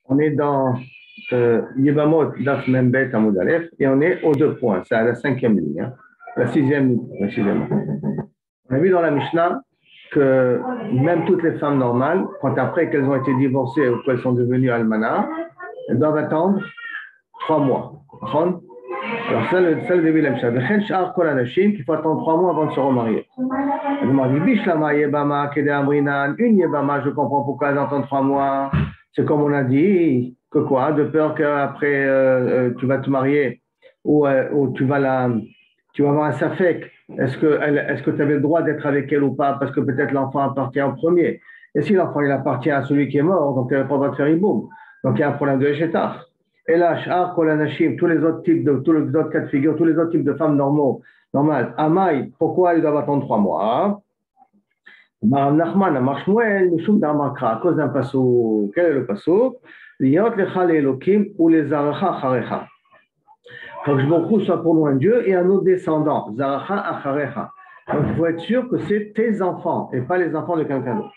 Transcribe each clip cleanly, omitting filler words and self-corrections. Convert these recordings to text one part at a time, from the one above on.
On est dans Yevamot Daf Membet Amud Aleph et on est aux 2 points. C'est à la 5e ligne, hein, la 6e ligne précisément. On a vu dans la Mishnah que même toutes les femmes normales, quand après qu'elles ont été divorcées ou qu'elles sont devenues almanas, elles doivent attendre 3 mois. Alors ça, le début de la Mishnah. Qu'il faut attendre 3 mois avant de se remarier. Une Yebama, je comprends pourquoi elles attendent 3 mois. C'est comme on a dit, que quoi? De peur qu'après tu vas te marier ou tu vas avoir un safek. Est-ce que tu avais le droit d'être avec elle ou pas? Parce que peut-être l'enfant appartient au premier. Et si l'enfant il appartient à celui qui est mort, donc elle n'a pas le droit de faire iboum. Donc il y a un problème de échetar. Et là, tous les autres types tous les autres cas de figure, tous les autres types de femmes normales. Amaï, pourquoi ils doivent attendre 3 mois? Maram Nachman, Amar Shmuel, Mishum Darmakra, à cause d'un passo. Quel est le passo? Liot lecha le'elokim ou les zaracha charecha. Donc je me soit pour nous un Dieu et à nos descendants. Zaracha acharecha. Donc il faut être sûr que c'est tes enfants et pas les enfants de quelqu'un d'autre.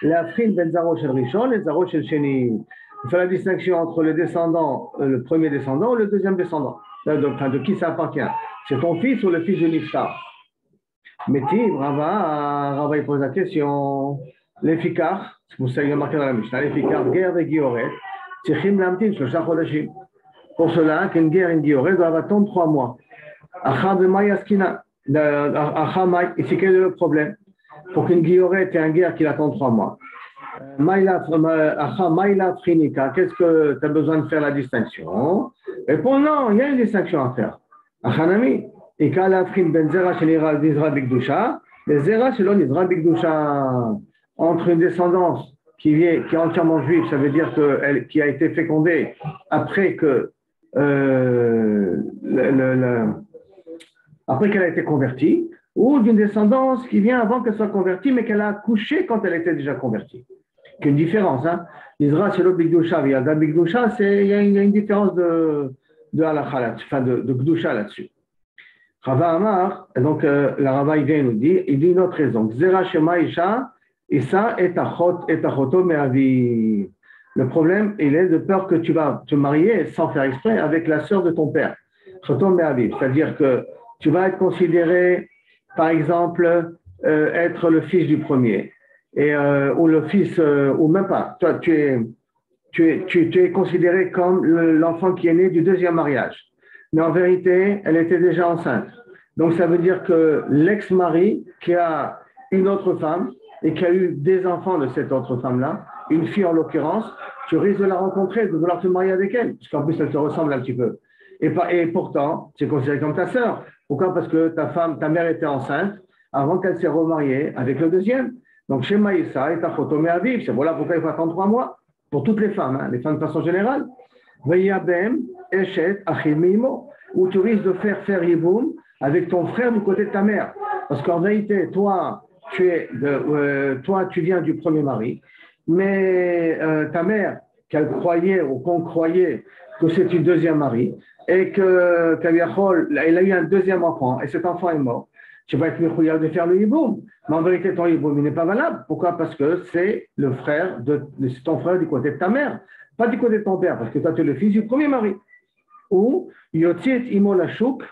L'afrin ben zaro shel rishon et zaro shel sheni. Il fait la distinction entre le descendant, le premier descendant ou le deuxième descendant. De qui ça appartient? C'est ton fils ou le fils de Niftar? Métiv, Rava, il pose la question. Les fikar, c'est pour ça qu'il y a marqué dans la Mishnah, les fikar, guerre et guilloret, tzrichim lamtin, shlosha chodashim. Pour cela, qu'une guerre et une guilloret doivent attendre 3 mois. Acha de mayaskina, acha may, ici quel est le problème? Pour qu'une guilloret ait un guerre qu'il attend 3 mois. Acha maïla frinika, qu'est-ce que tu as besoin de faire la distinction? Réponds non, il y a une distinction à faire. Achanami. Et quand la frine ben zera chez l'Isra Bigdusha, les zera chez l'Isra Bigdusha, entre une descendance qui est entièrement juive, ça veut dire qui a été fécondée après après qu'elle a été convertie, ou d'une descendance qui vient avant qu'elle soit convertie, mais qu'elle a accouché quand elle était déjà convertie. Il y a une différence, hein. L'Isra chez l'Bigdusha, il y a Bigdusha, il y a une différence de halakha, enfin de Gdusha là-dessus. Rava Amar, donc la Rava il vient nous dit, il dit une autre raison. Zera Shema Isha, Issa et Achoto Me'avi. Le problème, il est de peur que tu vas te marier sans faire exprès avec la sœur de ton père. Achoto Me'avi, c'est-à-dire que tu vas être considéré, par exemple, être le fils du premier, ou le fils, ou même pas. Toi, tu es considéré comme l'enfant qui est né du deuxième mariage. Mais en vérité, elle était déjà enceinte. Donc, ça veut dire que l'ex-mari qui a une autre femme et qui a eu des enfants de cette autre femme-là, une fille en l'occurrence, tu risques de la rencontrer, de vouloir te marier avec elle, parce qu'en plus, elle te ressemble un petit peu. Et pourtant, c'est considéré comme ta sœur. Pourquoi? Parce que ta mère était enceinte avant qu'elle s'est remariée avec le deuxième. Donc, chez Maïssa et ta photo à vivre. C'est voilà pourquoi il faut attendre 3 mois. Pour toutes les femmes, hein, les femmes de façon générale. Veyabem, Eshet, Achim, Mimo, où tu risques de faire Yiboum avec ton frère du côté de ta mère. Parce qu'en vérité, toi, tu viens du premier mari, mais ta mère, qu'elle croyait ou qu'on croyait que c'est une deuxième mari, et qu'elle a eu un deuxième enfant, et cet enfant est mort, tu vas être méchouillard de faire le hiboum. Mais en vérité, ton hiboum, il n'est pas valable. Pourquoi? Parce que c'est ton frère du côté de ta mère, pas du côté de ton père, parce que toi, tu es le fils du premier mari. Ou Yotzit Imo Lashuk,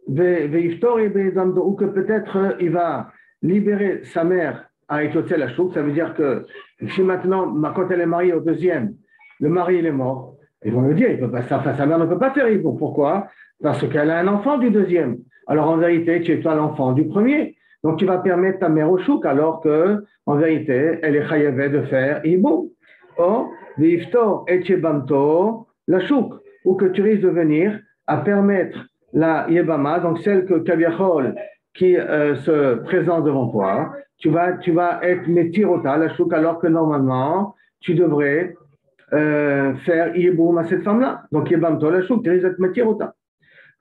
ou que peut-être il va libérer sa mère à Yotzit Lashuk. Ça veut dire que si maintenant, quand elle est mariée au deuxième, le mari il est mort, ils vont le dire, sa mère ne peut pas faire hiboum. Pourquoi? Parce qu'elle a un enfant du deuxième. Alors en vérité, tu es toi l'enfant du premier. Donc tu vas permettre ta mère au chouk, alors que en vérité, elle est chayavé de faire hiboum. Or, viftor et chebamto la chouk, ou que tu risques de venir à permettre la yebama, donc celle que Kaviachol qui se présente devant toi, tu vas être metirota la chouk, alors que normalement tu devrais faire yeboum à cette femme-là. Donc yebamto la chouk, tu risques d'être metirota.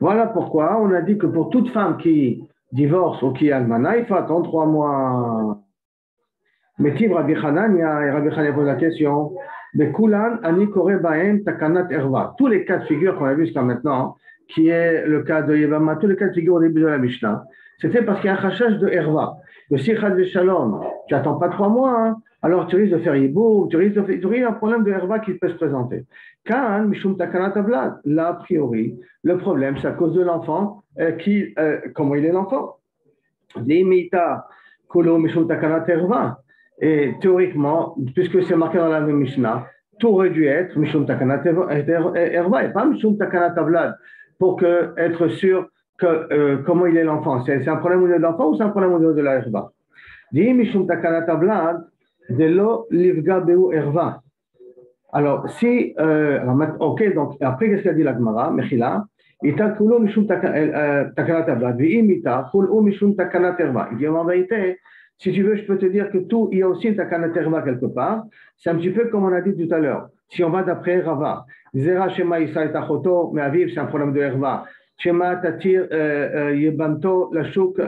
Voilà pourquoi on a dit que pour toute femme qui divorce ou qui est almana, il faut attendre 3 mois. Mais Tiv Rabbi Hanania, et Rabbi Hanania pose la question, mais Kulan ani kore baem takanat erva. Tous les cas de figure qu'on a vu jusqu'à maintenant, qui est le cas de Yevama, tous les cas de figure au début de la Mishnah, c'était parce qu'il y a un chachage de erva. Le sichad de shalom, tu n'attends pas 3 mois, hein. alors tu risques de faire hibou, tu risques un problème de herba qui peut se présenter. Quand Mishum Takanat Avlad, là, a priori, le problème, c'est à cause de l'enfant, comment il est l'enfant. Limita Kolo Mishum Takanat Herva. Et théoriquement, puisque c'est marqué dans la même Mishnah, tout aurait dû être Mishum Takanat Herva et pas Mishum Takanat Avlad, pour être sûr que comment il est l'enfant. C'est un problème au niveau de l'enfant ou c'est un problème au niveau de la herba. Dit Mishum Takanat Avlad, de lo livga beu herva. Alors, si, ok, donc après, qu'est-ce qu'a dit la Gemara, Mechila? Ita kulo mishum takanat avlad, ve'imita kulo mishum takanat herva. Il dit en vérité, si tu veux, je peux te dire que tout, il y a aussi une takanat herva quelque part. C'est un petit peu comme on a dit tout à l'heure. Si on va d'après Rava, Zera shema isa et achoto, mais aviv, c'est un problème de herva. Shema tatir yebamto la chouk,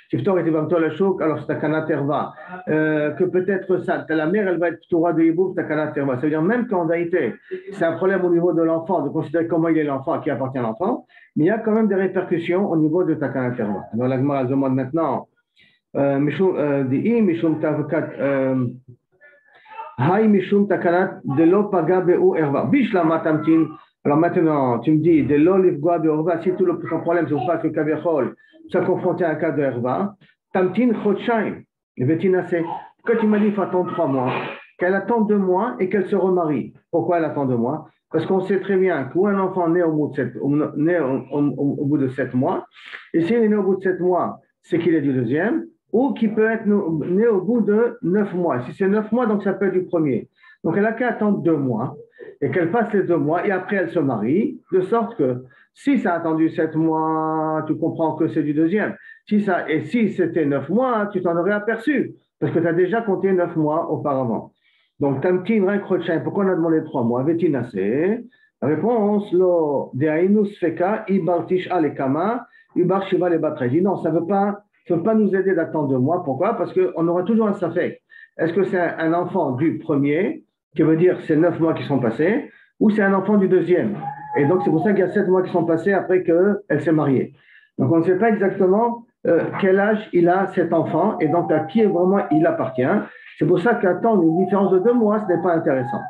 tiftor et yebamto la chouk, alors c'est takanat herva. Que peut-être ça, la mère, elle va être Torah de Yibouf, takanat herva. Ça veut dire même qu'en vérité, c'est un problème au niveau de l'enfant, de considérer comment il est l'enfant, à qui appartient l'enfant, mais il y a quand même des répercussions au niveau de takanat herva. Alors la Gemara demande maintenant, Mishum Tavkat, Hay Mishum Takanat de lo paga be'u herva. Bishla matamtin. Alors maintenant, tu me dis, de l'eau livgoa de herva, si tout le problème, c'est pas que Kaviachol soit confronté à un cas de herva, tamtin chotchaim, vetinase. Pourquoi tu m'as dit qu'il faut attendre 3 mois, qu'elle attend 2 mois et qu'elle se remarie? Pourquoi elle attend 2 mois? Parce qu'on sait très bien qu'un enfant naît au bout de 7 mois, et s'il est né au bout de 7 mois, c'est qu'il est du deuxième, ou qu'il peut être né au bout de 9 mois. Si c'est 9 mois, donc ça peut être du premier. Donc elle a qu'à attendre 2 mois, et qu'elle passe les 2 mois, et après elle se marie, de sorte que si ça a attendu 7 mois, tu comprends que c'est du deuxième. Et si c'était 9 mois, tu t'en aurais aperçu, parce que tu as déjà compté 9 mois auparavant. Donc, Tamtin Renkrochaim, pourquoi on a demandé 3 mois? Vetinase. Réponse, lo deainus feka ibartish alekama ibar shiva le batra. Dit non, ça ne veut pas nous aider d'attendre 2 mois. Pourquoi? Parce qu'on aura toujours un safek. Est-ce que c'est un enfant du premier, qui veut dire c'est 9 mois qui sont passés, ou c'est un enfant du deuxième? Et donc, c'est pour ça qu'il y a 7 mois qui sont passés après qu'elle s'est mariée. Donc, on ne sait pas exactement quel âge il a cet enfant et donc à qui vraiment il appartient. C'est pour ça qu'attendre une différence de 2 mois, ce n'est pas intéressant.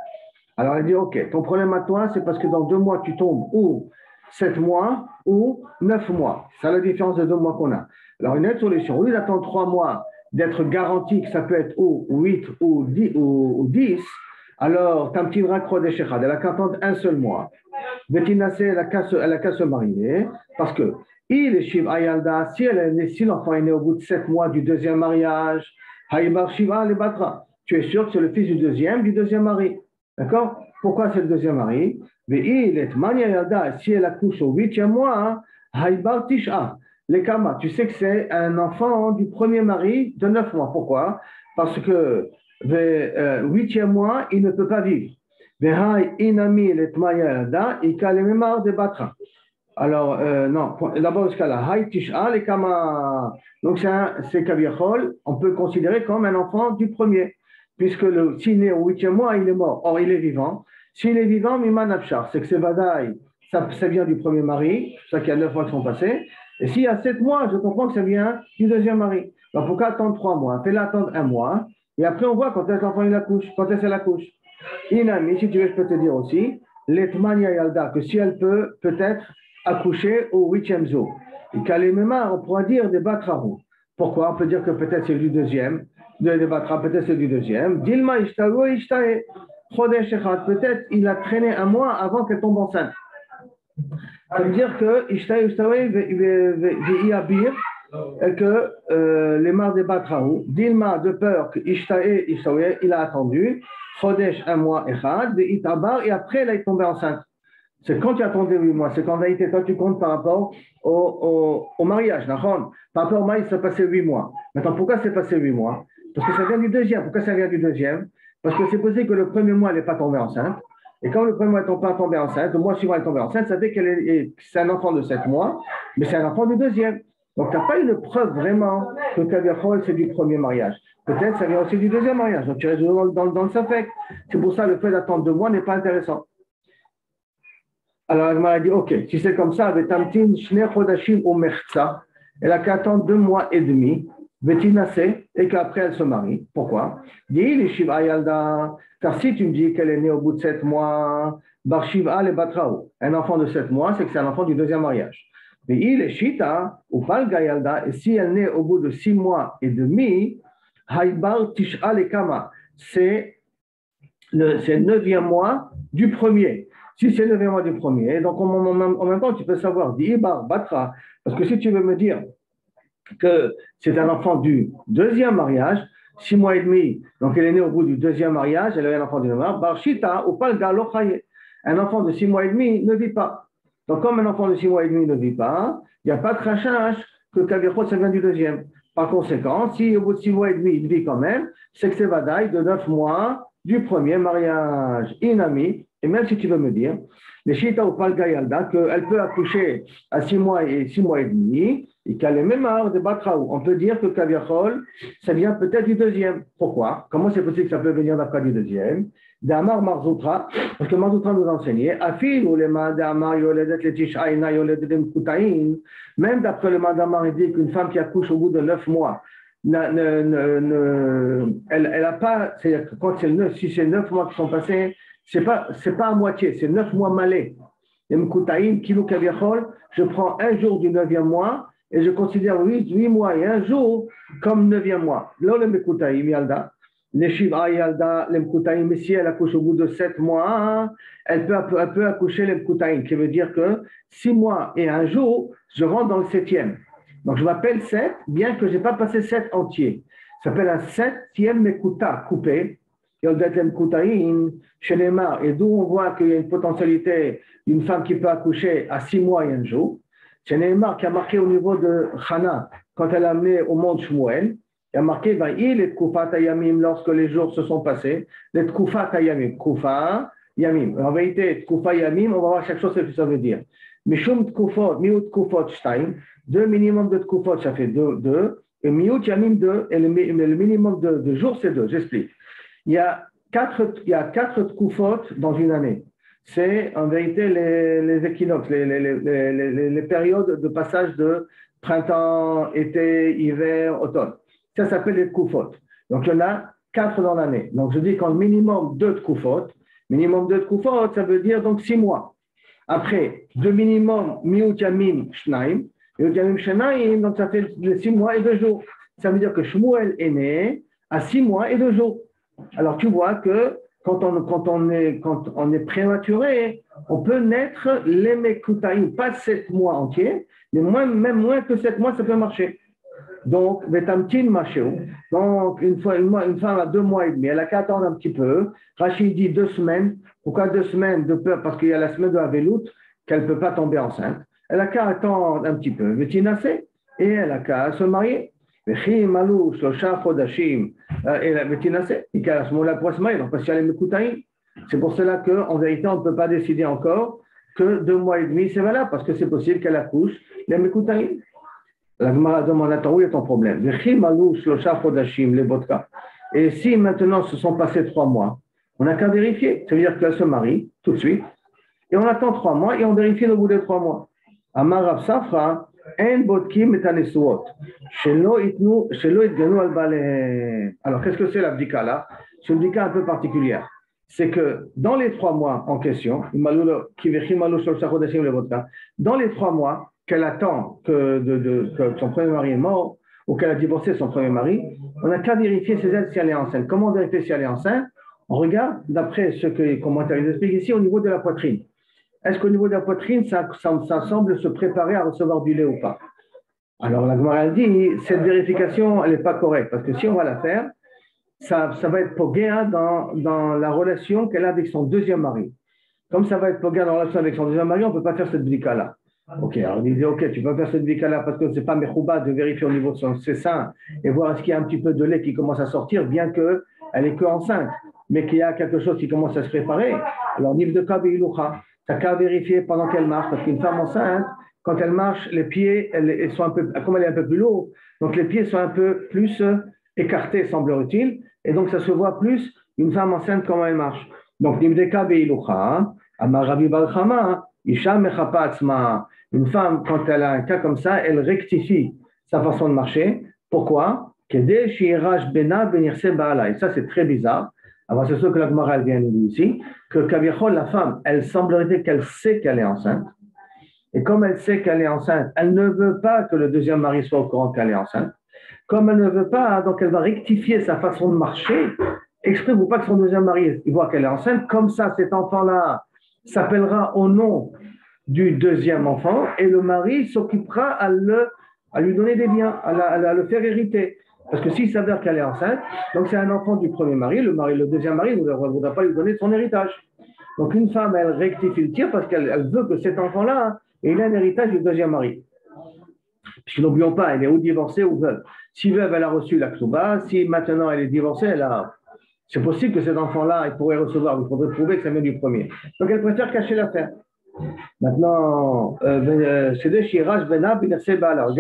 Alors, elle dit, OK, ton problème à toi, c'est parce que dans 2 mois, tu tombes ou 7 mois ou 9 mois. C'est la différence de 2 mois qu'on a. Alors, une autre solution, au lieu d'attendre 3 mois, d'être garanti que ça peut être ou 8 ou 10, alors, Tamtin Rakro de Shechad, elle a qu'à attendre un seul mois. Betinase, elle a qu'à se marier, parce que il est Shiv Ayalda, si l'enfant est né au bout de 7 mois du deuxième mariage, Haïbar Shiva le Batra. Tu es sûr que c'est le fils du deuxième mari. D'accord? Pourquoi c'est le deuxième mari? Mais il est Mania Yalda, si elle accouche au 8e mois, Haïbar Tisha. Les Kama, tu sais que c'est un enfant du premier mari de 9 mois. Pourquoi? Parce que le 8e mois, il ne peut pas vivre. Alors, non, d'abord, ce cas-là, donc c'est Kaviachol, on peut le considérer comme un enfant du premier, puisque s'il est au 8e mois, il est mort. Or, il est vivant. S'il est vivant, Miman Abshar, c'est que c'est Vadaï, ça vient du premier mari, c'est ça qu'il y a 9 mois qui sont passés. Et s'il y a 7 mois, je comprends que ça vient du deuxième mari. Donc, pourquoi attendre 3 mois? Fais-la attendre 1 mois, et après, on voit quand est-ce l'enfant il accouche, quand est-ce qu'elle accouche. Inami, si tu veux, je peux te dire aussi, l'Etmania Yalda, que si elle peut peut-être accoucher au 8e jour. Et Kalemema, on pourra dire des Batrahou. Pourquoi? On peut dire que peut-être c'est du deuxième, des Batra, peut-être c'est du deuxième. Dilma Ishtaou Ishtae, Chodesh Echad, peut-être il a traîné 1 mois avant qu'elle tombe enceinte. Ça veut dire que Ishtae Ishtae Ve'iyabir, et que les marres des Batraou, Dilma, de peur que Ishtae Ishtae, il a attendu, Chodesh 1 mois Echad, Ve'itabar, et après elle est tombée enceinte. C'est quand tu as attendu 8 mois, c'est qu'en vérité, toi, tu comptes par rapport au mariage. Par rapport au mariage, ça passé 8 mois. Maintenant, pourquoi c'est passé 8 mois? Parce que ça vient du deuxième. Pourquoi ça vient du deuxième? Parce que c'est possible que le premier mois, elle n'est pas tombée enceinte. Et quand le premier mois n'est pas tombé enceinte, le mois suivant, elle est tombée enceinte, ça fait c'est un enfant de 7 mois, mais c'est un enfant du deuxième. Donc, tu n'as pas une preuve vraiment que Kaviachol, c'est du premier mariage. Peut-être ça vient aussi du deuxième mariage. Donc, tu restes dans le safek. C'est pour ça que le fait d'attendre 2 mois n'est pas intéressant. Alors, elle m'a dit, OK, si c'est comme ça, elle a qu'à attendre 2 mois et demi. Betinase, et qu'après elle se marie. Pourquoi? Dis les Shiva Yalda, car si tu me dis qu'elle est née au bout de 7 mois, Bar Shiva le Batrao, un enfant de 7 mois, c'est que c'est un enfant du deuxième mariage. Mais il est Shita, ou Palga Yalda, et si elle naît au bout de 6 mois et demi, Haïbar Tish'a le Kama, c'est le 9e mois du premier. Si c'est le 9e mois du premier, donc en même temps, tu peux savoir, dit Ibar Batra, parce que si tu veux me dire que c'est un enfant du deuxième mariage, 6 mois et demi, donc elle est née au bout du deuxième mariage, elle est un enfant du deuxième mariage, Barshita ou Palga Lochaye. Un enfant de 6 mois et demi ne vit pas. Donc, comme un enfant de 6 mois et demi ne vit pas, il n'y a pas de crachage que Kavirchot, ça vient du deuxième. Par conséquent, si au bout de 6 mois et demi, il vit quand même, c'est que c'est Vadaï de 9 mois du premier mariage. Inami, et même si tu veux me dire, les Shita ou Palga Yalda, qu'elle peut accoucher à 6 mois et 6 mois et demi, et qu'elle est même art de Batraou. On peut dire que Kavirchol, ça vient peut-être du deuxième. Pourquoi? Comment c'est possible que ça peut venir d'après du deuxième? D'Amar Marzoutra, parce que Marzoutra nous enseignait, Afil ou les mains d'Amar Yoledet les Tishaïna Yoledet Mkoutaïn, même d'après le Mandamar, il dit qu'une femme qui accouche au bout de 9 mois, elle n'a pas, c'est-à-dire que quand c'est 9, si c'est 9 mois qui sont passés, c'est pas à moitié, c'est 9 mois malais. Les Mkoutaïn, Kilo Kaviachol, je prends un jour du 9e mois et je considère 8 mois et un jour comme 9e mois. Là, le Mkoutaïm, Yalda. Les Shiva Yalda, les Mkoutaïm, si elle accouche au bout de 7 mois, elle peut accoucher les Mkoutaïm, qui veut dire que 6 mois et un jour, je rentre dans le 7e. Donc je m'appelle 7, bien que je n'ai pas passé 7 entiers. Ça s'appelle un 7e Mekouta coupé. Yoldet les Mkoutaïm, chez les Mar, et d'où on voit qu'il y a une potentialité d'une femme qui peut accoucher à 6 mois et un jour. Chez Neymar, qui a marqué au niveau de Hana, quand elle a amené au monde Shmuel, il y a marqué il est Tkufat Yamim lorsque les jours se sont passés. Les Tkufat Yamim. Kufa Yamim. En vérité, Tkufa Yamim, on va voir chaque chose ce que ça veut dire. Mishum Tkufot, Miut Tkufot Shtaim. 2 minimum de Tkufot, ça fait 2. Et Miut Yamim 2. Et le minimum de jours, c'est 2. J'explique. Il y a 4 Tkufot dans une année. C'est en vérité les équinoxes, les périodes de passage de printemps, été, hiver, automne. Ça s'appelle les Tkufot. Donc, il y en a 4 dans l'année. Donc, je dis qu'en minimum 2 Tkufot. Minimum 2 Tkufot, ça veut dire donc 6 mois. Après, de minimum Miut Yamim Shnaim. Miut Yamim Shnaim, donc ça fait 6 mois et 2 jours. Ça veut dire que Shmuel est né à 6 mois et 2 jours. Alors, tu vois que quand on est prématuré, on peut naître les Mekutaïm, pas 7 mois entiers, mais même moins que 7 mois, ça peut marcher. Donc, Vetamtin Machéo. Donc, une femme a 2 mois et demi, elle a qu'à attendre un petit peu. Rachid dit 2 semaines. Pourquoi 2 semaines de peur? Parce qu'il y a la semaine de la Veloute, qu'elle ne peut pas tomber enceinte. Elle a qu'à attendre un petit peu. Vetinase, et elle a qu'à se marier. Et à ce moment-là, pour se marier, donc parce qu'il y a les Mekutaïm. C'est pour cela qu'en vérité, on ne peut pas décider encore que 2 mois et demi, c'est valable, parce que c'est possible qu'elle accouche les Mekutaïm. La Gemara demande, attends, où est ton problème? Et si maintenant se sont passés 3 mois, on n'a qu'à vérifier. Ça veut dire qu'elle se marie tout de suite, et on attend 3 mois, et on vérifie au bout des 3 mois. Amar Rav Safra, En Bodkim et Anesuot. Alors, qu'est-ce que c'est la bdika là? C'est une bdika un peu particulière. C'est que dans les 3 mois en question, dans les 3 mois qu'elle attend que son premier mari est mort ou qu'elle a divorcé son premier mari, on n'a qu'à vérifier si elle est enceinte. Comment vérifier si elle est enceinte? On regarde d'après ce que les commentaires nous expliquent ici au niveau de la poitrine. Est-ce qu'au niveau de la poitrine, ça semble se préparer à recevoir du lait ou pas? Alors la Gemara dit, cette vérification, elle n'est pas correcte, parce que si on va la faire, ça va être poguéa dans la relation qu'elle a avec son deuxième mari. Comme ça va être poguéa dans la relation avec son deuxième mari, on ne peut pas faire cette bdika-là. Ok, alors on disait, ok, tu peux faire cette bdika-là parce que ce n'est pas mechouba de vérifier au niveau de ses seins et voir est-ce qu'il y a un petit peu de lait qui commence à sortir, bien qu'elle n'est que enceinte, mais qu'il y a quelque chose qui commence à se préparer. Alors, niveau de kabe iloucha, tu n'as qu'à vérifier pendant qu'elle marche, parce qu'une femme enceinte, quand elle marche, les pieds, elles sont un peu, comme elle est un peu plus lourde, donc les pieds sont un peu plus écartés, semble-t-il, et donc ça se voit plus une femme enceinte comment elle marche. Donc, Nimdeka Beilucha, Amarabi Balchama, Isha Mechapa Atzma, une femme, quand elle a un cas comme ça, elle rectifie sa façon de marcher, Pourquoi? Et ça, c'est très bizarre. Alors, c'est ce que la Gemara vient nous dire ici, que Kavichol, la femme, elle semblerait qu'elle sait qu'elle est enceinte. Et comme elle sait qu'elle est enceinte, elle ne veut pas que le deuxième mari soit au courant qu'elle est enceinte. Comme elle ne veut pas, donc elle va rectifier sa façon de marcher, exprès pour pas que son deuxième mari il voit qu'elle est enceinte. Comme ça, cet enfant-là s'appellera au nom du deuxième enfant et le mari s'occupera à lui donner des biens, à le faire hériter. Parce que s'il s'avère qu'elle est enceinte, donc c'est un enfant du premier mari, le deuxième mari ne voudra pas lui donner son héritage. Donc une femme, elle rectifie le tir parce qu'elle veut que cet enfant-là ait un héritage du deuxième mari. Puis n'oublions pas, elle est ou divorcée ou veuve. Si veuve, elle a reçu la ksuba. Si maintenant elle est divorcée, c'est possible que cet enfant-là, il pourrait recevoir, il faudrait prouver que ça vient du premier. Donc elle préfère cacher l'affaire. Maintenant, regardez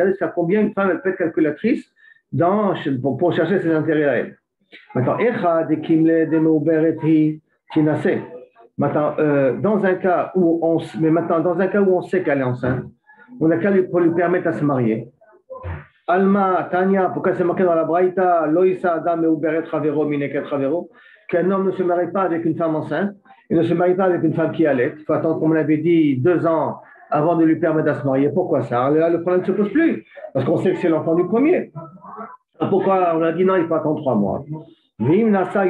jusqu'à combien une femme elle peut être calculatrice pour chercher ses intérêts à elle. Maintenant, maintenant, dans un cas où on sait qu'elle est enceinte, on a qu'à lui permettre de se marier. Alma, Tanya, pourquoi c'est marqué dans la Braïta, Loïsa Adam Meuberet Ravero, Mineket Ravero, qu'un homme ne se marie pas avec une femme enceinte, il ne se marie pas avec une femme qui allait. Il faut attendre, comme on l'avait dit, 2 ans avant de lui permettre de se marier. Pourquoi ça? Là, le problème ne se pose plus, parce qu'on sait que c'est l'enfant du premier. Pourquoi on a dit non, il faut attendre 3 mois? Mais dans la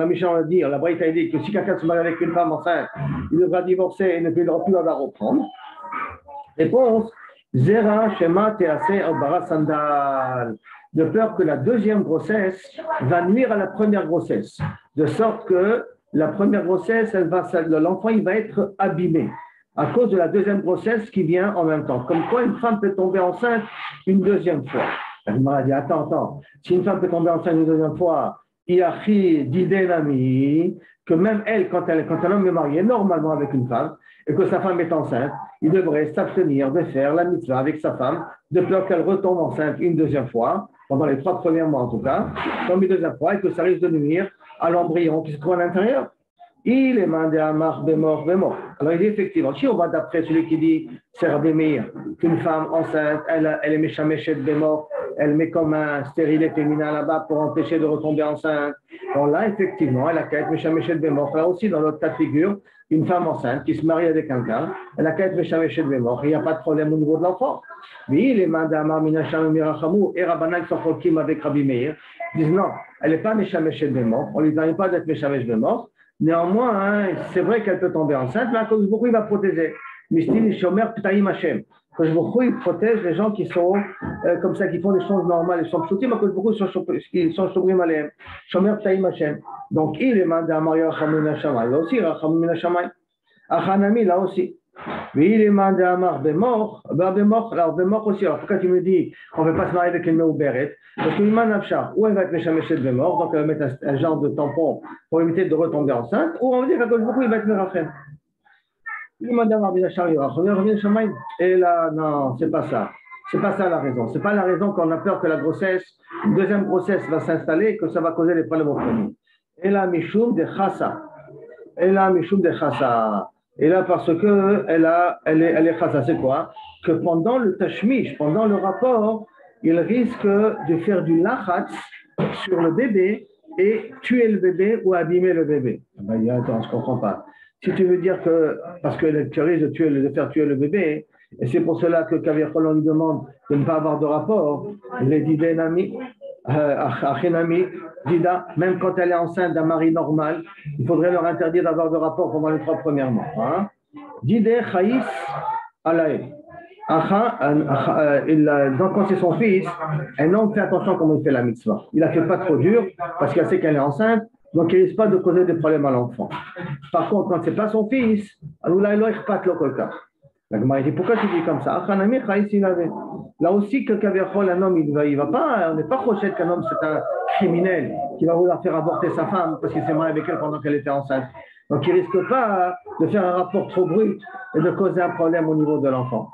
Mishnah, on a dit, la Braïta a dit que si quelqu'un se marie avec une femme enceinte, il devra divorcer et ne pourra plus la reprendre. Réponse, Zera Shema Tease Obara Sandal. De peur que la deuxième grossesse va nuire à la première grossesse. De sorte que la première grossesse, l'enfant il va être abîmé à cause de la deuxième grossesse qui vient en même temps. Comme quoi une femme peut tomber enceinte une deuxième fois. Elle m'a dit, attends, si une femme peut tomber enceinte une deuxième fois, Iachi Didenami, que même elle, quand un homme est marié normalement avec une femme, et que sa femme est enceinte, il devrait s'abstenir de faire la mitzvah avec sa femme, de peur qu'elle retombe enceinte une deuxième fois, pendant les 3 premiers mois en tout cas, comme une deuxième fois, et que ça risque de nuire à l'embryon qui se trouve à l'intérieur. Il est mandé à Mar bémor. Alors il dit effectivement, si on va d'après celui qui dit, c'est Rabbi Meir, qu'une femme enceinte, elle est méchamechet bémor, elle met comme un stérilet féminin là-bas pour empêcher de retomber enceinte. Donc là, effectivement, elle a qu'à être méchamechet bémor. Là aussi, dans l'autre cas de figure, une femme enceinte qui se marie avec quelqu'un, elle a qu'à être méchamechet bémor. Il n'y a pas de problème au niveau de l'enfant. Mais il est mandé à Mar minacham mirachamou, et Rabbanan qui sont chokim avec Rabbi Meir, disent non, elle n'est pas méchamechet bémor, on ne lui donne pas d'être méchamechet bémor. Néanmoins, c'est vrai qu'elle peut tomber enceinte, mais à cause de beaucoup, il va protéger. Mistin Shomer Ptaim Hashem. Quand je vous il protège les gens qui sont comme ça, qui font des choses normales, ils sont psoutim, à cause de beaucoup, ils sont shobrim aleim. Shomer Ptaim Hashem. Donc, il est mandé à Maria Rachamim Hashamay. Là aussi, Rachamim Hashamay. Achanami, là aussi. Mais il est mandé à Mar Bemor. Alors, Bemor aussi. Alors, pourquoi tu me dis qu'on ne veut pas se marier avec une Meuberet? Parce qu'une manavcha, ou elle va être méchamechet de mort, donc elle va mettre un genre de tampon pour éviter de retomber enceinte, ou on va dire qu'à cause de beaucoup, il va être merachem. Il m'a dit à Rabbi Zachari, et là, non, c'est pas ça. C'est pas ça la raison. C'est pas la raison qu'on a peur que la grossesse, une deuxième grossesse va s'installer et que ça va causer des problèmes au premier. Et là, Mishum de Chassa. Et là, parce que elle est Chassa, c'est quoi? Que pendant le tashmish, pendant le rapport, il risque de faire du lachatz sur le bébé et tuer le bébé ou abîmer le bébé. Ben, il dit, attends, je ne comprends pas. Si tu veux dire que, parce que tu risques de faire tuer le bébé, et c'est pour cela que Kaviachol, on lui demande de ne pas avoir de rapport, les Didénami, Achénami, Dida, même quand elle est enceinte d'un mari normal, il faudrait leur interdire d'avoir de rapport pendant les 3 premiers mois. Hein? Didé, Chaïs, Alaï. Donc, quand c'est son fils, un homme fait attention comment il fait la mitzvah. Il ne la fait pas trop dur parce qu'il sait qu'elle est enceinte, donc il ne risque pas de causer des problèmes à l'enfant. Par contre, quand ce n'est pas son fils, la Gemara dit pourquoi tu dis comme ça? Là aussi, que un homme, il va pas, on n'est pas proché qu'un homme c'est un criminel qui va vouloir faire avorter sa femme parce qu'il s'est marié avec elle pendant qu'elle était enceinte. Donc il ne risque pas de faire un rapport trop brut et de causer un problème au niveau de l'enfant.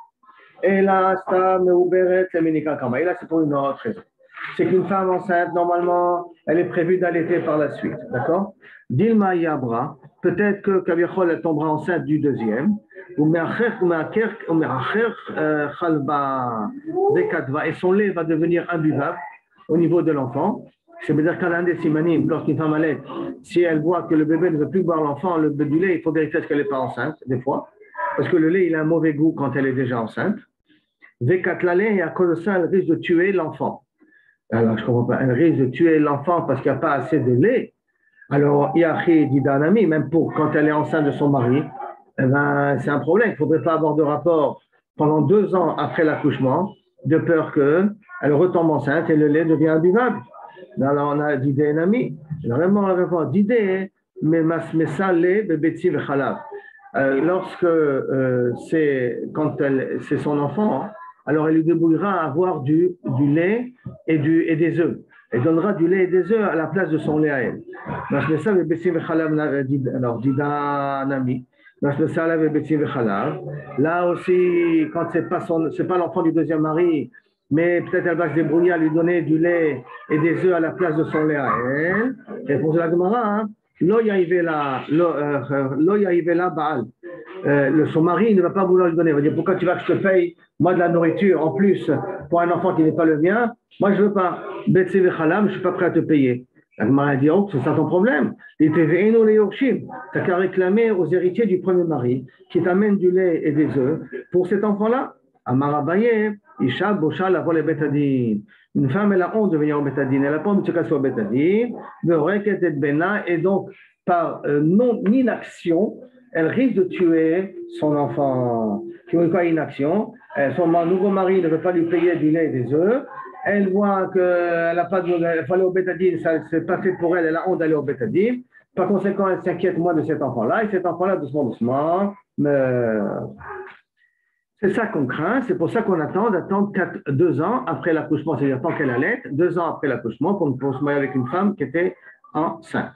Et là, c'est pour une autre raison. C'est qu'une femme enceinte, normalement, elle est prévue d'allaiter par la suite. D'accord? Dilma Yabra, peut-être que Kaviachol elle tombera enceinte du deuxième, et son lait va devenir imbuvable au niveau de l'enfant. C'est-à-dire qu'à l'un des simanim, lorsqu'une femme allait, si elle voit que le bébé ne veut plus boire l'enfant, du lait, il faut vérifier qu'elle n'est pas enceinte, des fois, parce que le lait, il a un mauvais goût quand elle est déjà enceinte. Vekatlale, et à cause de ça, elle risque de tuer l'enfant. Alors, je ne comprends pas, elle risque de tuer l'enfant parce qu'il n'y a pas assez de lait. Alors, Yachi dit d'un ami, même pour quand elle est enceinte de son mari, eh ben, c'est un problème. Il ne faudrait pas avoir de rapport pendant 2 ans après l'accouchement, de peur qu'elle retombe enceinte et le lait devient imbuvable. Alors, on a d'idée un ami. Vraiment, on a d'idée, mais ça, lait, bébéti, vechalav. Lorsque c'est son enfant, alors elle lui débrouillera à avoir du lait et des œufs. Elle donnera du lait et des œufs à la place de son lait à elle. Alors, dit un ami. Là aussi, quand c'est pas l'enfant du deuxième mari, mais peut-être elle va se débrouiller à lui donner du lait et des œufs à la place de son lait à elle. Réponse de la Gemara, hein? Lo yaivela Baal. Son mari ne va pas vouloir lui donner. Il va dire pourquoi tu vas que je te paye moi de la nourriture en plus pour un enfant qui n'est pas le mien? Moi je veux pas. Betse vechalam, je suis pas prêt à te payer. La Gemara dit oh, c'est ça ton problème. Tu n'as qu'à réclamer aux héritiers du premier mari qui t'amène du lait et des œufs pour cet enfant-là. Amarabaye, Isha Bosha la vole betadin. Une femme, elle a honte de venir au betadin. Elle a pas honte de se casser au betadin. Et donc, par non-inaction, elle risque de tuer son enfant. Qui veut quoi inaction? Son nouveau mari ne veut pas lui payer du lait et des œufs. Elle voit qu'elle n'a pas de. Elle faut aller au bétadine, ça c'est pas fait pour elle, elle a honte d'aller au bétadine. Par conséquent, elle s'inquiète moins de cet enfant-là, et cet enfant-là, doucement, meurt. C'est ça qu'on craint, c'est pour ça qu'on d'attendre 2 ans après l'accouchement, c'est-à-dire tant qu'elle allait, 2 ans après l'accouchement, pour se marier avec une femme qui était enceinte.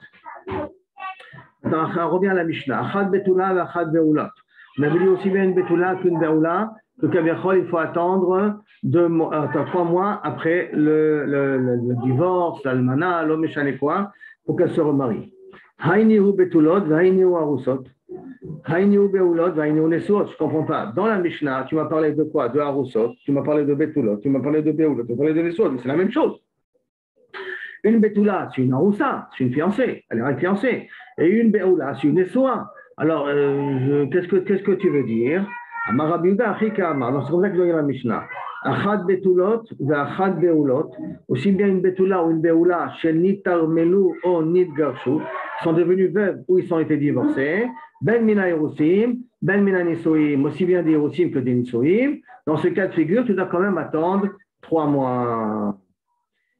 Attends, on revient à la Mishnah. Achad betula et achad be'ulat. On avait dit aussi bien une betula qu'une be'ula, que Kaviachol, il faut attendre 3 mois après le divorce, l'almana, l'homme échané quoi, pour qu'elle se remarie. Haïnihu betulot, haïnihu arusot. Haïnihu be'ulot, haïnihu nesuot. Je ne comprends pas. Dans la Mishnah, tu m'as parlé de quoi? De arusot, tu m'as parlé de betulot, tu m'as parlé de be'ulot, tu m'as parlé de nesuot, c'est la même chose. Une betula, c'est une aroussa, c'est une fiancée, elle est fiancée. Et une be'ula, c'est une nesoua. Alors, qu'est-ce que tu veux dire? Amarabiuda, Achikama. Alors, c'est comme ça que je dois dire la Mishnah. Achad betulot, achad be'ulot. Aussi bien une betula ou une be'ula, chez nitarmelu ou nitgarshu, sont devenus veuves ou ils ont été divorcés. Ben mina irusim, ben mina nisoim, aussi bien des irusim que des nisoim. Dans ce cas de figure, tu dois quand même attendre 3 mois.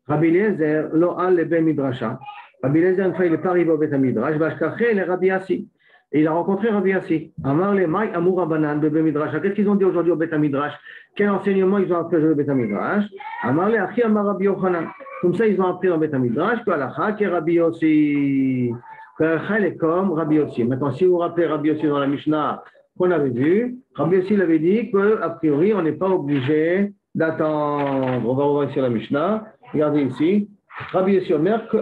Rabbi Eliezer, lo al le ben midrasha. Rabbi Eliezer, une fois, il n'est pas arrivé au bet midrash, vashkaché le Rabbi Yassi. Et il a rencontré Rabbi Yassi. Amar le mai amour abanan bebe midrash. Qu'est-ce qu'ils ont dit aujourd'hui au bet midrash? Quel enseignement ils ont appris au bet midrash? Amar le achi amar Rabbi Yochanan. Comme ça, ils ont appris au bet midrash que alacha que Rabbi Yossi. Que alacha est comme Rabbi Yossi. Maintenant, si vous vous rappelez Rabbi Yossi dans la Mishnah qu'on avait vu, Rabbi Yossi avait dit qu'a priori, on n'est pas obligé d'attendre. On va revoir ici la Mishnah. Regardez ici. Rabbi Yossi Omer que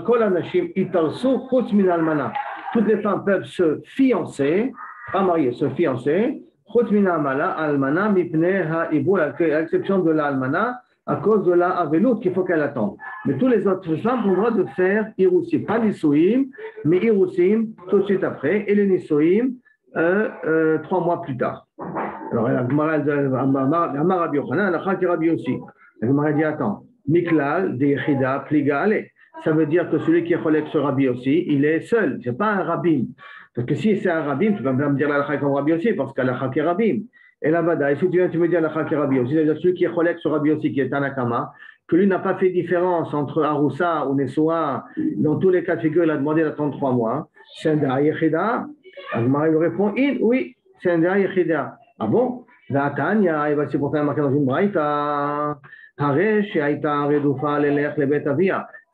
kol anashim itarsu chutz min almana. Toutes les femmes peuvent se fiancer, pas marier, se fiancer, chutz min almana mipnei ha'ibul, à l'exception de la almana, à cause de la avelut qu'il faut qu'elle attende. Mais toutes les autres femmes ont le droit de faire irusim, pas nisoïm, mais irusim tout de suite après, et les nisoïm 3 mois plus tard. Alors, Amar Rabbi Yochanan, Alachak Rabbi Yossi. La Gemara dit attends. Miklal, Dechida, Pliga, allez. Ça veut dire que celui qui est cholek sur Rabbi aussi, il est seul. Ce n'est pas un rabbin. Parce que si c'est un rabbin, tu vas me dire la comme Rabbi aussi, parce qu'Alachak est rabbin. Et la Bada, et si tu viens, tu me dis Alachak est Rabbi aussi, c'est-à-dire celui qui est cholek sur Rabbi aussi, qui est Tanakama, que lui n'a pas fait différence entre Aroussa ou Nesoa, dans tous les cas de figure, il a demandé d'attendre 3 mois. C'est un Da'ayechida. Agmara lui répond oui, c'est un Da'ayechida. Ah bon? Vatania, et voici pour faire marquer dans une braïta.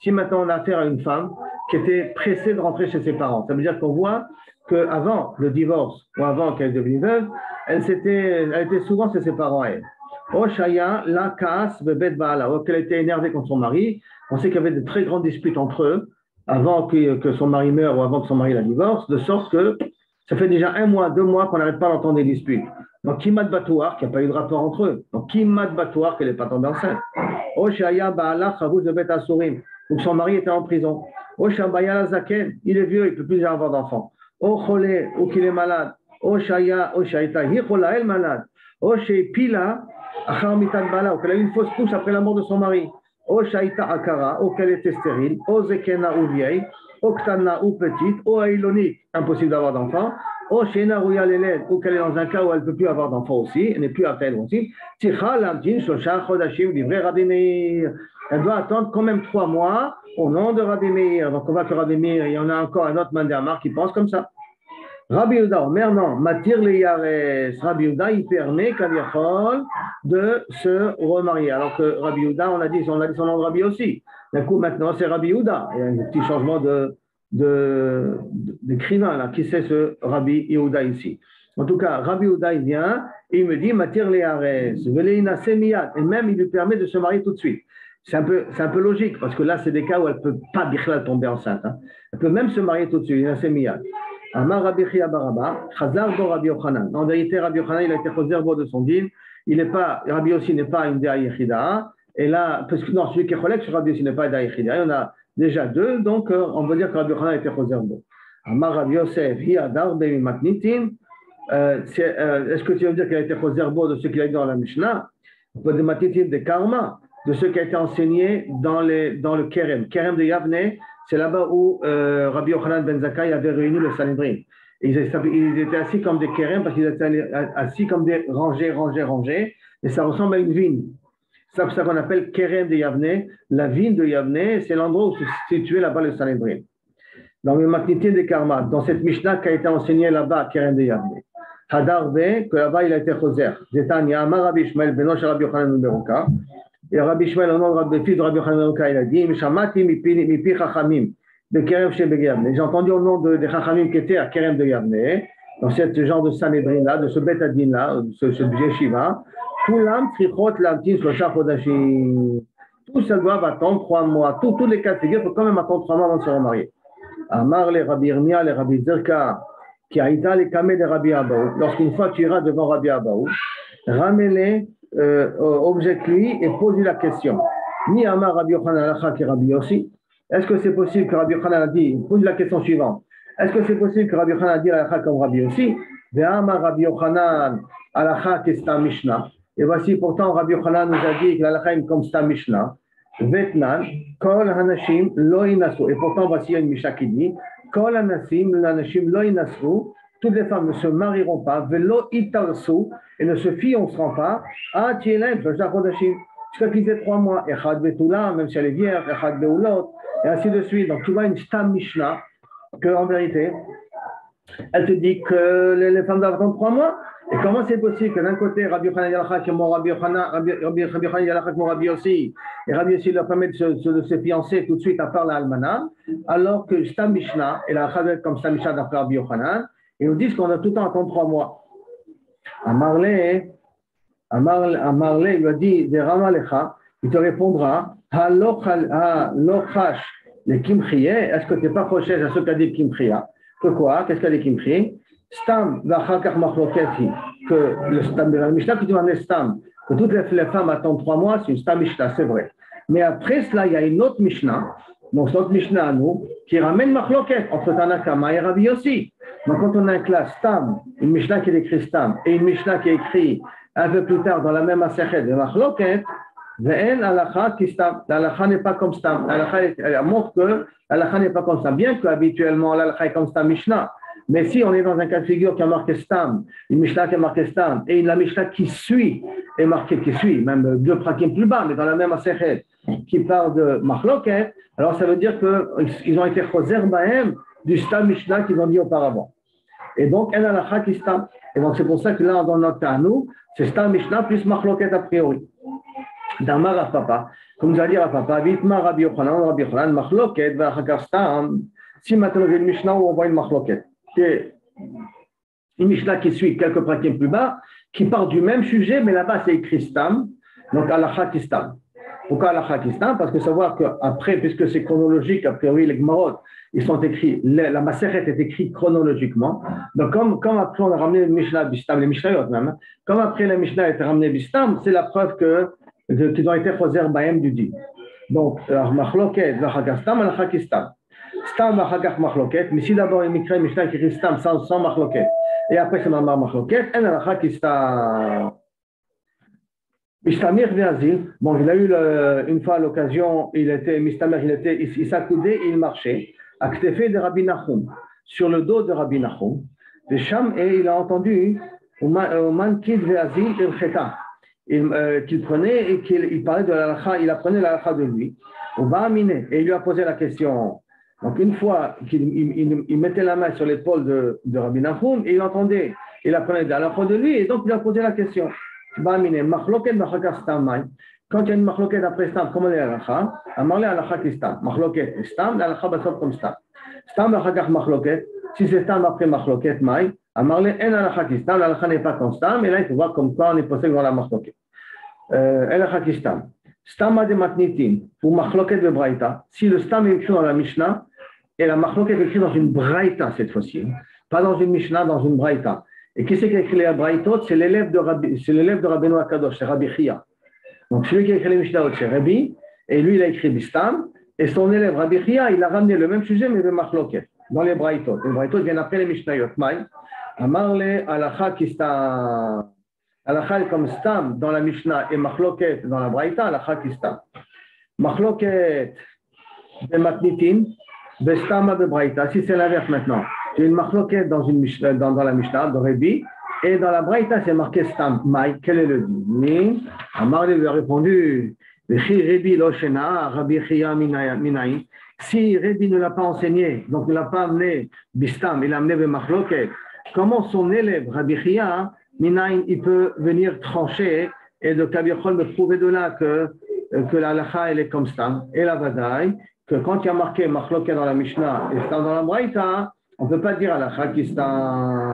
Si maintenant on a affaire à une femme qui était pressée de rentrer chez ses parents, ça veut dire qu'on voit qu'avant le divorce ou avant qu'elle devienne veuve, elle était souvent chez ses parents à elle. Oshaya, la casse, bebet baala, qu'elle était énervée contre son mari. On sait qu'il y avait de très grandes disputes entre eux. avant que son mari meure ou avant que son mari la divorce, de sorte que ça fait déjà 1 mois, 2 mois qu'on n'arrête pas d'entendre des disputes. Donc, Kimat Batouar, qu'il n'y a pas eu de rapport entre eux. Donc, Kimat Batouar, qu'elle n'est pas tombée enceinte. Oshaya Ba'ala Chavuz de Bet Asurim, où son mari était en prison. Oshabaya Zaken, il est vieux, il ne peut plus avoir d'enfants. Ochole, ou qu'il est malade. Oshaya, Oshaita, Hichola, elle malade. Oshe Pila, Achar Mitan Bala, ou qu'elle a eu une fausse couche après la mort de son mari. Oshaita Akara, ou qu'elle était stérile. Ozekena ou vieille. Oktana ou petite. O Ailonique, impossible d'avoir d'enfants. O Shena Rouya Leled, ou qu'elle est dans un cas où elle ne peut plus avoir d'enfants aussi, elle n'est plus à elle aussi. Ticha Lamtin Shosha Chodashim, livré Rabbi Meir. Elle doit attendre quand même 3 mois au nom de Rabbi Meir. Donc on voit que Rabbi Meir, il y en a encore un autre Mandamar qui pense comme ça. Rabbi Yehuda, Omer, non, Matir le Yares. Rabbi Yehuda, il permet Kadiachol de se remarier. Alors que Rabbi Yehuda, on a dit son nom de Rabbi aussi. D'un coup, maintenant, c'est Rabbi Yehuda. Il y a un petit changement d'écrivain, là. Qui c'est ce Rabbi Yehuda ici? En tout cas, Rabbi Yehuda, il vient et il me dit Matir le Yares. Et même, il lui permet de se marier tout de suite. C'est un peu logique, parce que là, c'est des cas où elle ne peut pas tomber enceinte. Hein. Elle peut même se marier tout de suite, il y a Amar Rabbi Chia Baraba, Chazar bo Rabbi Yochanan. En vérité, Rabbi Yochanan, il a été choser de son din. Rabbi Yossi n'est pas une Dea Yechida. Et là, parce que non, celui qui est cholek sur Rabbi Yossi n'est pas une Dea Yechida. Il y en a déjà 2, donc on peut dire que Rabbi Yochanan a été choser bo. Amar Rabbi Yosef, Hi Adar Bemi Matnitin. Est-ce que tu veux dire qu'il a été choser bo de ce qu'il a dit dans la Mishnah? De Matnitin de Karma, de ce qui a été enseigné dans le Kerem. Kerem de Yavne, c'est là-bas où Rabbi Yochanan ben Zakkai avait réuni le Sanhedrin. Ils étaient assis comme des Kerem parce qu'ils étaient assis comme des rangées, et ça ressemble à une vigne. C'est ça qu'on appelle Kerem de Yavne. La vigne de Yavne, c'est l'endroit où se situait là-bas le Sanhedrin. Dans le Matnitin de Karma, dans cette Mishnah qui a été enseignée là-bas, Kerem de Yavne. Hadarbe, que là-bas il a été choser. Zetania, Amar Rabbi Ishmael, Benoch Rabbi Yochanan numéro 4. Et Rabbi Ishmael, au nom de fils de Rabbi Yochanan, il a dit Mishamati mipi chachamim de Kerem chez Begayavne. J'ai entendu au nom des chachamim qui étaient à Kerem de Yavne, dans ce genre de Sanhedrin-là, de ce Betadin-là, ce Yeshiva, Kulam trichot lamtin shlosha chodashim. Tous ça doivent attendre 3 mois. Tous les cas de figure, il faut quand même attendre 3 mois avant de se remarier. Amar les Rabbi Irmia, les Rabbi Zerka, qui a été les kameh de Rabbi Abaou. Lorsqu'une fois tu iras devant Rabbi Abaou, ramène-les. Objecte-lui et pose-lui la question. Ni Amar Rabbi Yochanan Alacha qui Rabbi Yossi. Est-ce que c'est possible que Rabbi Yochanan a dit, pose la question suivante. Est-ce que c'est possible que Rabbi Yochanan a dit Alacha comme Rabbi Yossi? Ve Amar Rabbi Yochanan Alacha qui est un Mishnah. Et voici pourtant Rabbi Yochanan nous a dit que l'Alacha est comme c'est un Mishnah. Vetnan, Kol Hanashim Lo Inasu. Et pourtant voici une Mishnah qui dit Kol Hanashim Lo Inasu. Toutes les femmes ne se marieront pas, velo itarsu, et ne se fianceront pas, à Tielem, jusqu'à qu'ils aient 3 mois, Echad Betula, même si elle est vierge, Echad Beulot, et ainsi de suite. Donc tu vois une Stam Mishnah, qu'en vérité, elle te dit que les femmes doivent attendre 3 mois. Et comment c'est possible que d'un côté, Rabbi Yochanan Yalachak, qui est mon Rabbi Yochanan, mon Rabbi Yossi, et Rabbi Yossi leur permet de se fiancer tout de suite à part la Almana, alors que Stam Mishnah, et la Chazet comme Stam Mishnah d'après Rabbi Yochanan, ils nous disent qu'on a tout le temps à attendre 3 mois. Amarle, il lui a dit, des Ramalecha, il te répondra, Halochash, les Kimchiye, est-ce que tu n'es pas proche à ce qu'a dit Kimchiya? Que quoi? Qu'est-ce qu'a dit Kimchi? Stam, Vachakach Machloketi, que le Stam de la Mishnah, que tu m'en es Stam, que toutes les femmes attendent 3 mois, c'est une Stam Mishnah, c'est vrai. Mais après cela, il y a une autre Mishnah, donc notre Mishnah à nous, qui ramène Machloket entre Tanakama et Rabbi Yossi. Donc, quand on a un classe Stam, une Mishnah qui est écrit Stam, et une Mishnah qui est écrit un peu plus tard dans la même Masechet de Machloket, Ve'en Alacha qui Stam. L'Alacha n'est pas comme Stam. Elle montre que l'Alacha n'est pas comme Stam. Bien qu'habituellement, l'Alacha est comme Stam Mishnah. Mais si on est dans un cas de figure qui a marqué Stam, une Mishnah qui a marqué Stam, et la Mishnah qui suit, est marquée qui suit, même 2 prakim plus bas, mais dans la même Masechet, qui parle de Machloket, alors ça veut dire qu'ils ont été choser Bahem du Stam Mishnah qu'ils ont dit auparavant. Et donc, elle a la Kha qui Stam. Et donc, c'est pour ça que là, dans notre cas, nous, c'est Stam Mishnah plus Machloket a priori. Dama Rav Papa, comme nous a dit Rav Papa, Vitma Rabbi Yochanan, Machloket, Vachakar Stam. Si maintenant j'ai une Mishnah où on voit une Machloket, c'est une Mishnah qui suit quelques prakim plus bas, qui parle du même sujet, mais là-bas c'est écrit Stam, donc à la Kha qui Stam. Pourquoi halakha qui stam? Parce que savoir qu'après, puisque c'est chronologique, a priori, les Gmarot, ils sont écrits, la Maseret est écrite chronologiquement. Donc, comme après on a ramené le Mishnah Bistam, les Mishnayot même, hein, comme après la Mishnah a été ramenée Bistam, c'est la preuve qu'ils ont été choser Bahem du dit. Donc, Machloket, Vachakastam, Alachakistam. Stam, Vachakach, Machloket. Mais si d'abord il m'écrit Mishnah qui écrit Stam sans Machloket, et après c'est Mamar Machloket, en Alachakistam. Mistamir Viazil, bon, il a eu une fois l'occasion, il s'accoudait et il marchait, à Ktefé de Rabbi Nachum, sur le dos de Rabbi Nachum, de Sham, et il a entendu au Mankid Viazil el Cheta, qu'il prenait et qu'il parlait de l'alakha, il apprenait l'alakha de lui, au Bahamine, et il lui a posé la question. Donc, une fois qu'il mettait la main sur l'épaule de Rabbi Nachum, et il entendait, il apprenait de l'alakha de lui, et donc il lui a posé la question. Quand il y a une machloket après stam, comment est l'alakha? Amarle alakha qui stam. Machloket stam, l'alakha basot comme stam. Stam l'achakach machloket. Si c'est stam après machloket, maï. Amarle en alakha qui stam, l'alakha n'est pas comme stam. Et là, il faut voir comme quoi on est posé dans la machloket. Alakha qui stam. Stam a des matnitim pour machloket de braïta. Si le stam est écrit dans la Mishnah et la machloket est écrit dans une braïta cette fois-ci, pas dans une Mishnah, dans une braïta. Et qui c'est qui a écrit les Braïtot? C'est l'élève de Rabbeinu Akadosh, c'est Rabbi Chia. Donc celui qui a écrit les Mishnayot, c'est Rabbi, et lui il a écrit Bistam, et son élève Rabbi Chia, il a ramené le même sujet, mais de Machloket, dans les Braïtot. Les Braïtot viennent après les Mishnayot. Maï, Amarle, Alakha qui stam. Alakha est comme Stam dans la Mishnah et Machloket dans la Braïta, Alakha qui stam. Machloket, de Matnitin, Bestam de Braïta. Si c'est l'inverse maintenant. Il y a une machloket dans la Mishnah, dans Rabbi, et dans la Braïta, c'est marqué Stam. Maï, quel est le dit? Amar lui a répondu, Rabbi Loshena, Rabbi Chia Minaï. Si Rabbi ne l'a pas enseigné, donc ne l'a pas amené Bistam, il l'a amené de machloket, comment son élève, Rabbi Chia Minaï, il peut venir trancher et de Kabirchol me prouver de là que la halakha, elle est comme Stam, et la Vadaï, que quand il y a marqué machloket dans la Mishnah et Stam dans la Braïta, on ne peut pas dire à la Chakistan.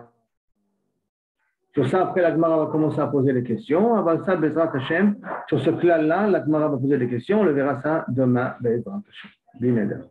Sur ça, après, la Gemara va commencer à poser les questions. Avant ça, Bezrat Hashem, sur ce plan-là, la Gemara va poser les questions. On le verra ça demain, Bezrat Hashem.